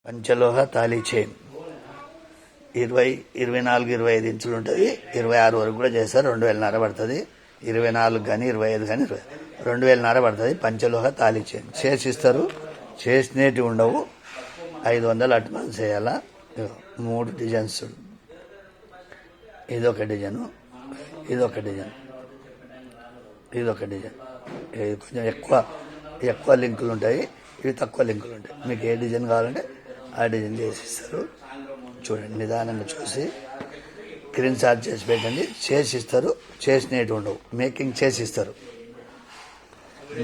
పంచలోహ thali chain 24, 25 ఇంచులు ఉంటుంది. 26 వరకు కూడా చేస్తారు. 2000 పడుతుంది. 24 కానీ 25 కానీ 2000 పడుతుంది. పంచలోహ తాళీ చైన్ చేసిస్తారు. చేసినవి ఉండవు. 500 అడ్వాన్స్ చేయాలా. 3 డిజైన్స్. ఇదొక డిజైను, ఇదొక డిజైన్, ఇదొక డిజైన్. ఇది కొంచెం ఎక్కువ లింకులు ఉంటాయి, ఇవి తక్కువ లింకులు ఉంటాయి. మీకు ఏ డిజైన్ కావాలంటే ఆ డిజైన్ చేసిస్తారు. చూడండి, నిదానంగా చూసి స్క్రీన్ షాట్ చేసి పెట్టండి. చేసిస్తారు. చేసినవి ఉండవు. మేకింగ్ చేసిస్తారు.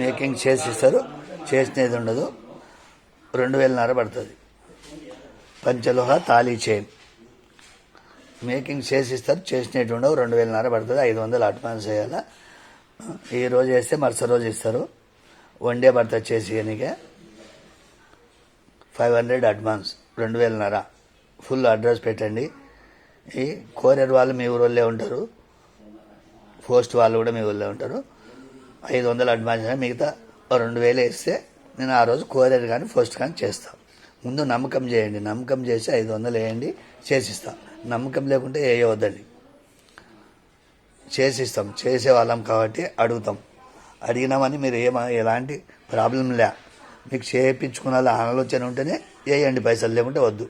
మేకింగ్ చేసిస్తారు. చేసినది ఉండదు. 2000 పడుతుంది. పంచలోహ తాళీ చైన్ మేకింగ్ చేసిస్తారు. చేసినట్టు ఉండవు. 2000 పడుతుంది. 500 అడ్వాన్స్ చేయాలా. ఈ రోజు వేస్తే మరుసటి రోజు ఇస్తారు. వన్ డే పడుతుంది చేసి ఎనికే. 500 అడ్వాన్స్, 2000. ఫుల్ అడ్రస్ పెట్టండి. ఈ కొరియర్ వాళ్ళు మీ ఊళ్ళో ఉంటారు. పోస్ట్ వాళ్ళు కూడా మీ ఊళ్ళో ఉంటారు. 500 అడ్వాన్స్, మిగతా 2000 వేస్తే నేను ఆ రోజు కొరియర్ కానీ పోస్ట్ కానీ చేస్తాను. ముందు నమ్మకం చేయండి. నమ్మకం చేసి 500 వేయండి, చేసిస్తాం. నమ్మకం లేకుంటే వేయవద్దండి. చేసిస్తాం. చేసేవాళ్ళం కాబట్టి అడుగుతాం. అడిగినామని మీరు ఎలాంటి ప్రాబ్లం లే. మీకు చేయించుకున్న ఆలోచన ఉంటేనే వేయండి పైసలు, లేకుంటే వద్దు.